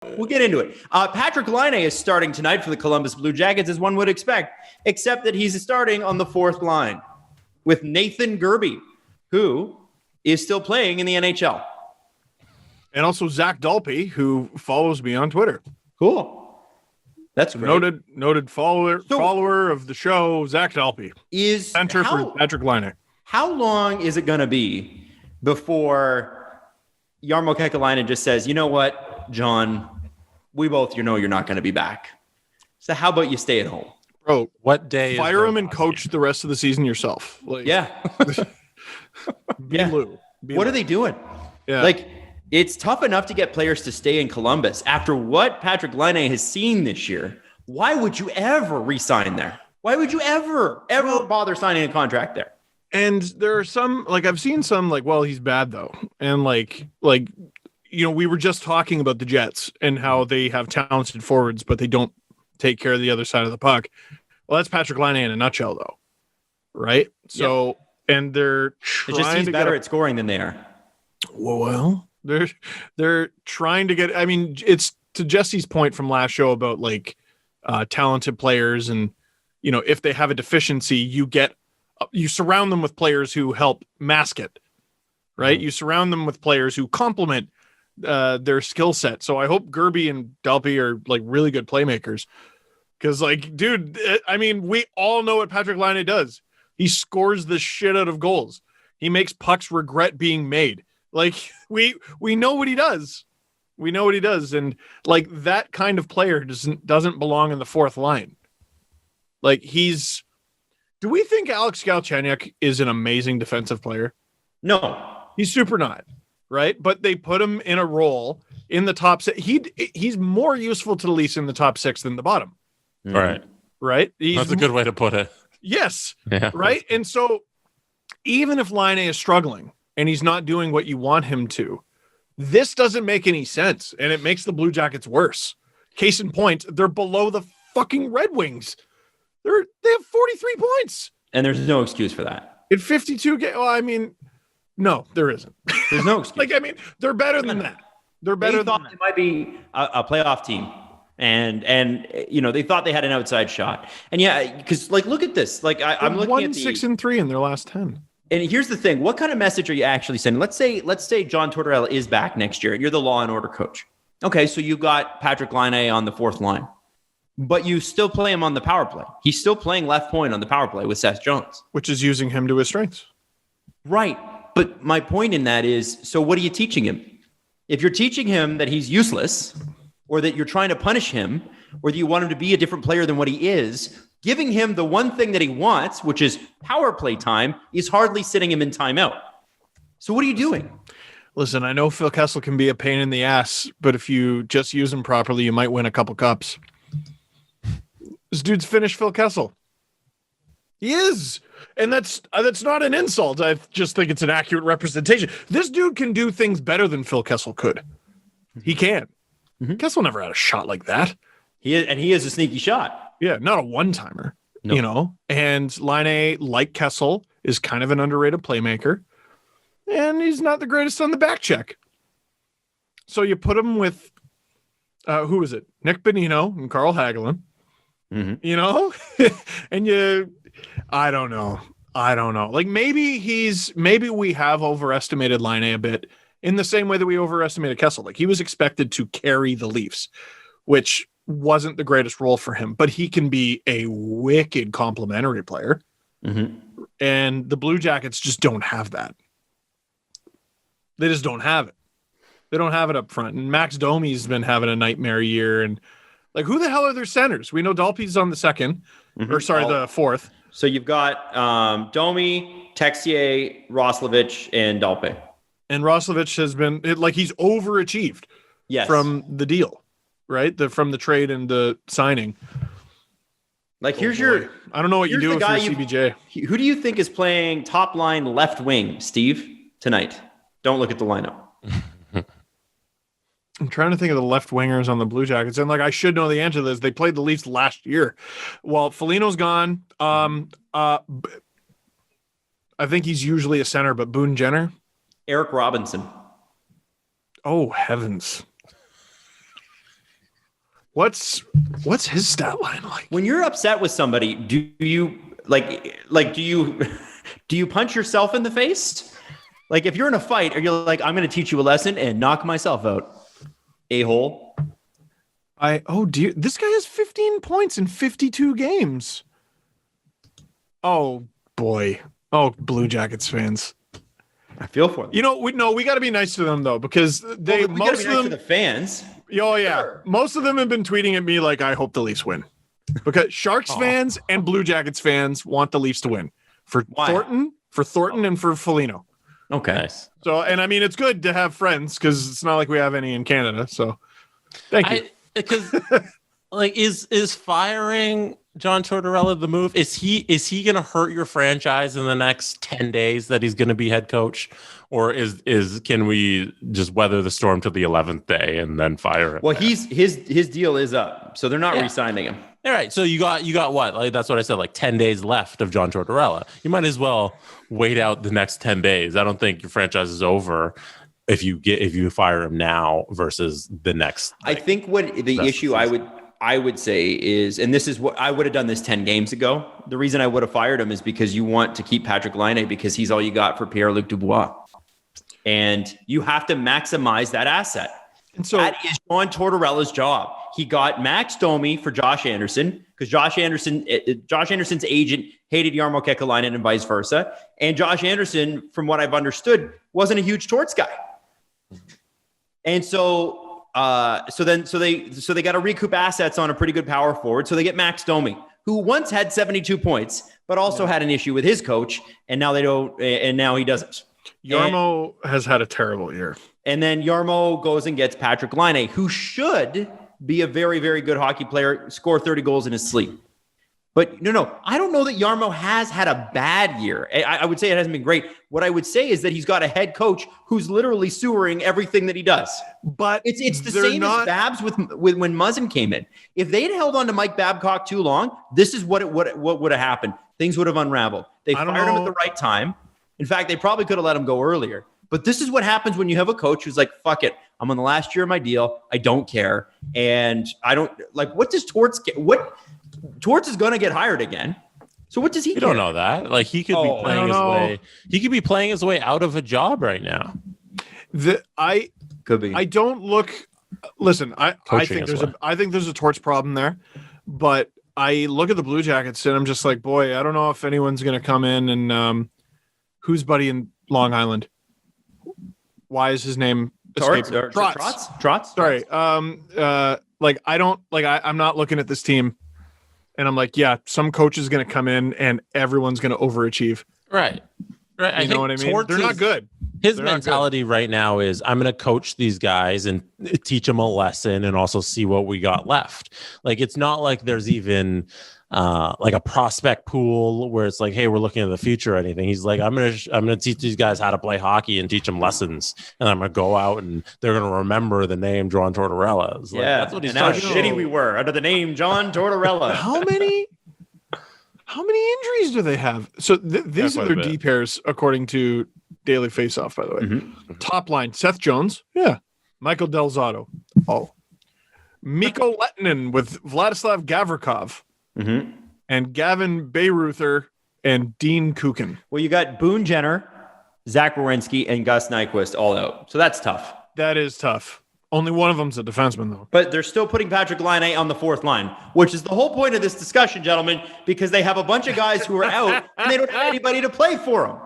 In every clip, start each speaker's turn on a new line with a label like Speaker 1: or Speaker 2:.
Speaker 1: We'll get into it. Patrik Laine is starting tonight for the Columbus Blue Jackets, as one would expect, except that he's starting on the fourth line with Nathan Gerbe, who is still playing in the NHL.
Speaker 2: And also Zach Dalpe, who follows me on Twitter.
Speaker 1: Cool. That's great.
Speaker 2: Noted follower of the show, Zach Dalpe.
Speaker 1: Is
Speaker 2: center for Patrik Laine.
Speaker 1: How long is it going to be before Jarmo Kekalainen just says, you know what, John, we both you're not going to be back. So how about you stay at home?
Speaker 2: Bro,
Speaker 3: what day?
Speaker 2: Fire him and coach the rest of the season yourself.
Speaker 1: What are they doing?
Speaker 2: Yeah.
Speaker 1: Like, it's tough enough to get players to stay in Columbus. After what Patrik Laine has seen this year, why would you ever re-sign there? Why would you ever bother signing a contract there?
Speaker 2: And there are some, like, I've seen some, like, well, he's bad, though. And, like we were just talking about the Jets and how they have talented forwards, but they don't take care of the other side of the puck. Well, that's Patrik Laine in a nutshell, though. Right? So, and they're trying
Speaker 1: it's just he's
Speaker 2: to
Speaker 1: better at scoring than they are.
Speaker 2: Well, they're trying to get, I mean, it's to Jesse's point from last show about, like, talented players. And, if they have a deficiency, you surround them with players who help mask it, right? You surround them with players who complement their skill set. So I hope Gerbe and Dalpe are, like, really good playmakers. Because, like, dude, I mean, we all know what Patrik Laine does. He scores the shit out of goals. He makes pucks regret being made. Like, we know what he does. We know what he does. And, like, that kind of player doesn't belong in the fourth line. Like, do we think Alex Galchenyuk is an amazing defensive player?
Speaker 1: No.
Speaker 2: He's super not, right? But they put him in a role in the top six. He's more useful to the Leafs in the top six than the bottom.
Speaker 3: Right.
Speaker 2: Right?
Speaker 3: That's a good way to put it.
Speaker 2: Yes.
Speaker 3: Yeah.
Speaker 2: Right? And so even if Laine is struggling and he's not doing what you want him to, this doesn't make any sense. And it makes the Blue Jackets worse. Case in point, they're below the fucking Red Wings. They have 43 points.
Speaker 1: And there's no excuse for that.
Speaker 2: In 52 games, well, I mean, no, there isn't.
Speaker 1: There's no excuse.
Speaker 2: Like, I mean, they're better than that. They're better
Speaker 1: They thought they might be a playoff team. And they thought they had an outside shot. And yeah, because, like, look at this. Like, I'm looking at
Speaker 2: 6-3 in their last 10.
Speaker 1: And here's the thing. What kind of message are you actually sending? Let's say John Tortorella is back next year and you're the Law and Order coach. Okay, so you got Patrik Laine on the fourth line. But you still play him on the power play. He's still playing left point on the power play with Seth Jones.
Speaker 2: Which is using him to his strengths.
Speaker 1: Right. But my point in that is, so what are you teaching him? If you're teaching him that he's useless, or that you're trying to punish him, or that you want him to be a different player than what he is, giving him the one thing that he wants, which is power play time, is hardly sitting him in timeout. So what are you doing?
Speaker 2: Listen, I know Phil Kessel can be a pain in the ass, but if you just use him properly, you might win a couple cups. This dude's finished Phil Kessel. He is. And that's not an insult. I just think it's an accurate representation. This dude can do things better than Phil Kessel could. He can. Mm-hmm. Kessel never had a shot like that.
Speaker 1: He is a sneaky shot.
Speaker 2: Yeah, not a one-timer, And Laine, like Kessel, is kind of an underrated playmaker. And he's not the greatest on the back check. So you put him with, who is it? Nick Bonino and Carl Hagelin. Mm-hmm. And I don't know. Like, maybe we have overestimated Laine a bit in the same way that we overestimated Kessel. Like, he was expected to carry the Leafs, which wasn't the greatest role for him, but he can be a wicked complementary player. Mm-hmm. And the Blue Jackets just don't have that. They just don't have it. They don't have it up front. And Max Domi's been having a nightmare year. And, like, who the hell are their centers? We know Dalpe's on the second, the fourth.
Speaker 1: So you've got Domi, Texier, Roslovic, and Dalpe.
Speaker 2: And Roslovic has been, he's overachieved from the deal, right? From the trade and the signing. Like, I don't know what you do if you're CBJ.
Speaker 1: Who do you think is playing top line left wing, Steve, tonight? Don't look at the lineup.
Speaker 2: I'm trying to think of the left wingers on the Blue Jackets. And, like, I should know the answer to this. They played the Leafs last year. Well, Foligno's gone. I think he's usually a center, but Boone Jenner.
Speaker 1: Eric Robinson.
Speaker 2: Oh, heavens. What's his stat line like?
Speaker 1: When you're upset with somebody, do you do you punch yourself in the face? Like if you're in a fight, are you like, I'm going to teach you a lesson and knock myself out, a-hole?
Speaker 2: Oh dear, this guy has 15 points in 52 games. Oh boy. Oh, Blue Jackets fans.
Speaker 1: I feel for them.
Speaker 2: You know, we got to be nice to them though, because they
Speaker 1: we
Speaker 2: most
Speaker 1: gotta be
Speaker 2: of
Speaker 1: nice
Speaker 2: them
Speaker 1: to the fans.
Speaker 2: Oh yeah,
Speaker 1: Sure.
Speaker 2: most of them have been tweeting at me like, I hope the Leafs win, because Sharks fans and Blue Jackets fans want the Leafs to win for Thornton, and for Foligno.
Speaker 1: Okay.
Speaker 3: Nice.
Speaker 2: So, and I mean, it's good to have friends because it's not like we have any in Canada. So, thank you.
Speaker 3: Because like, is firing John Tortorella the move? Is he going to hurt your franchise in the next 10 days that he's going to be head coach, or can we just weather the storm to the 11th day and then fire him?
Speaker 1: Well, his deal is up, so they're not re-signing him.
Speaker 3: All right, so you got what? Like that's what I said. Like 10 days left of John Tortorella. You might as well wait out the next 10 days. I don't think your franchise is over if you fire him now versus the next.
Speaker 1: I think what the issue I would say is, and this is what I would have done this 10 games ago. The reason I would have fired him is because you want to keep Patrik Laine because he's all you got for Pierre-Luc Dubois, and you have to maximize that asset. And so that is John Tortorella's job. He got Max Domi for Josh Anderson because Josh Anderson's agent hated Jarmo Kekalainen and vice versa. And Josh Anderson, from what I've understood, wasn't a huge Torts guy. And so they got to recoup assets on a pretty good power forward. So they get Max Domi, who once had 72 points, but also had an issue with his coach, and now they don't. And now he doesn't.
Speaker 2: Jarmo has had a terrible year.
Speaker 1: And then Jarmo goes and gets Patrik Laine, who should be a very, very good hockey player, score 30 goals in his sleep. But no, I don't know that Jarmo has had a bad year. I would say it hasn't been great. What I would say is that he's got a head coach who's literally sewering everything that he does. But it's the same as Babs with when Muzzin came in. If they'd held on to Mike Babcock too long, this is what would have happened. Things would have unraveled. They fired him at the right time. In fact, they probably could have let him go earlier. But this is what happens when you have a coach who's like, fuck it, I'm on the last year of my deal. I don't care. And I don't like, what does Torts get? Torts is going to get hired again. So what does he
Speaker 3: You don't know that. Like he could be playing his way. He could be playing his way out of a job right now.
Speaker 2: Could be. I don't look. Listen, I think there's a Torts problem there, but I look at the Blue Jackets and I'm just like, boy, I don't know if anyone's going to come in and who's buddy in Long Island? Why is his name escaping?
Speaker 1: Trotz.
Speaker 2: Sorry. I'm not looking at this team and I'm like, yeah, some coach is going to come in and everyone's going to overachieve.
Speaker 3: Right.
Speaker 2: You know what I mean? They're not good.
Speaker 3: His mentality right now is I'm going to coach these guys and teach them a lesson and also see what we got left. Like, it's not like there's even like a prospect pool where it's like, hey, we're looking at the future or anything. He's like, I'm going to teach these guys how to play hockey and teach them lessons. And I'm going to go out and they're going to remember the name John Tortorella. Like,
Speaker 1: that's what he's talking about. How shitty we were under the name John Tortorella.
Speaker 2: How many injuries do they have? So these are their D pairs, according to Daily Faceoff, by the way. Mm-hmm. Top line, Seth Jones. Yeah. Michael Del Zotto. Oh. Mikko Lehtinen with Vladislav Gavrikov.
Speaker 1: Mm-hmm.
Speaker 2: And Gavin Bayreuther and Dean Kukin.
Speaker 1: Well, you got Boone Jenner, Zach Werenski, and Gus Nyquist all out. So that's tough.
Speaker 2: That is tough. Only one of them's a defenseman, though.
Speaker 1: But they're still putting Patrik Laine on the fourth line, which is the whole point of this discussion, gentlemen, because they have a bunch of guys who are out and they don't have anybody to play for them.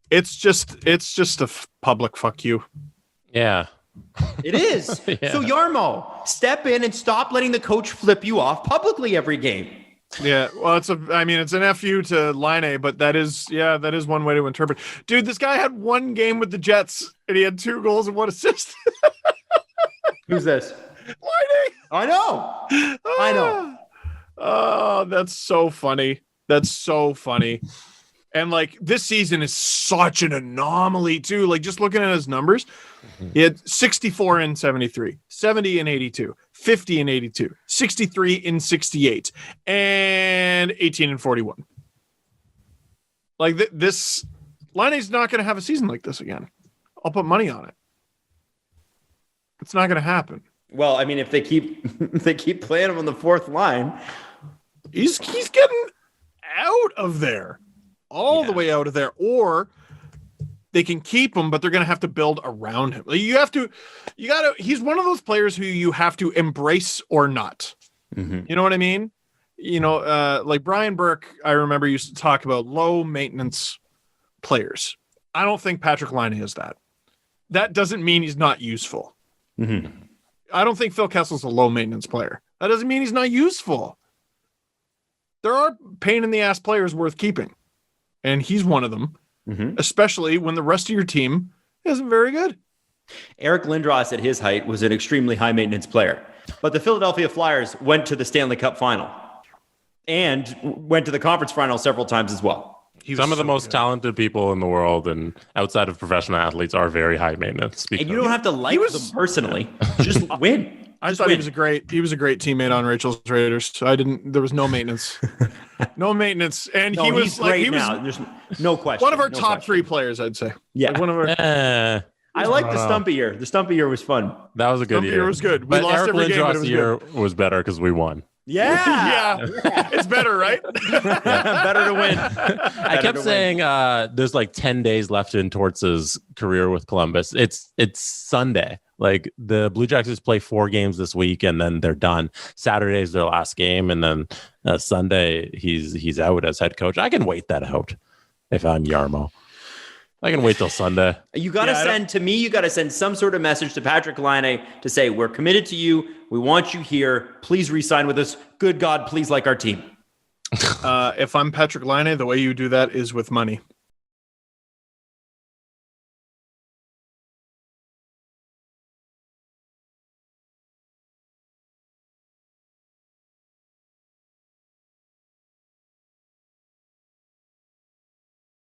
Speaker 2: It's just a public fuck you.
Speaker 3: Yeah.
Speaker 1: It is.
Speaker 3: Yeah.
Speaker 1: So Jarmo, step in and stop letting the coach flip you off publicly every game.
Speaker 2: Yeah, well, it's an FU to Laine, but that is one way to interpret. Dude, this guy had one game with the Jets and he had 2 goals and 1 assist.
Speaker 1: Who's this?
Speaker 2: Laine.
Speaker 1: I know.
Speaker 2: Oh, that's so funny. And like this season is such an anomaly too. Like just looking at his numbers, he had 64 in 73, 70 in 82, 50 in 82, 63 in 68, and 18 in 41. Like this, Laine's not going to have a season like this again. I'll put money on it. It's not going to happen.
Speaker 1: Well, I mean, if they keep playing him on the fourth line,
Speaker 2: he's getting out of there, all the way out of there, or they can keep him, but they're going to have to build around him. You got to. He's one of those players who you have to embrace or not. Mm-hmm. You know what I mean? Like Brian Burke, I remember used to talk about low maintenance players. I don't think Patrik Laine is that. That doesn't mean he's not useful. Mm-hmm. I don't think Phil Kessel's a low maintenance player. That doesn't mean he's not useful. There are pain in the ass players worth keeping, and he's one of them. Mm-hmm. Especially when the rest of your team isn't very good.
Speaker 1: Eric Lindros at his height was an extremely high maintenance player, but the Philadelphia Flyers went to the Stanley Cup final and went to the conference final several times as well.
Speaker 3: Some of the most talented people in the world and outside of professional athletes are very high maintenance.
Speaker 1: And you don't have to like them personally. Just win.
Speaker 2: I thought he was a great teammate on Rachel's Raiders. So there was no maintenance. No maintenance. And
Speaker 1: no,
Speaker 2: he was
Speaker 1: great now. There's no question.
Speaker 2: One of our top three players, I'd say.
Speaker 1: Yeah.
Speaker 2: Like one of our
Speaker 1: I like the Stumpy year. The Stumpy year was fun.
Speaker 3: That was a good year.
Speaker 2: Stumpy year was good. We lost
Speaker 3: Eric
Speaker 2: every game, but it was
Speaker 3: year
Speaker 2: good.
Speaker 3: was better because we won.
Speaker 1: Yeah.
Speaker 2: It's better, right?
Speaker 1: Better to win.
Speaker 3: I kept saying there's like 10 days left in Torts' career with Columbus. It's Sunday. Like the Blue Jackets play 4 games this week and then they're done. Saturday is their last game, and then Sunday he's out as head coach. I can wait that out if I'm Yarmo. I can wait till Sunday.
Speaker 1: You got to send some sort of message to Patrik Laine to say, we're committed to you. We want you here. Please re-sign with us. Good God, please like our team.
Speaker 2: If I'm Patrik Laine, the way you do that is with money.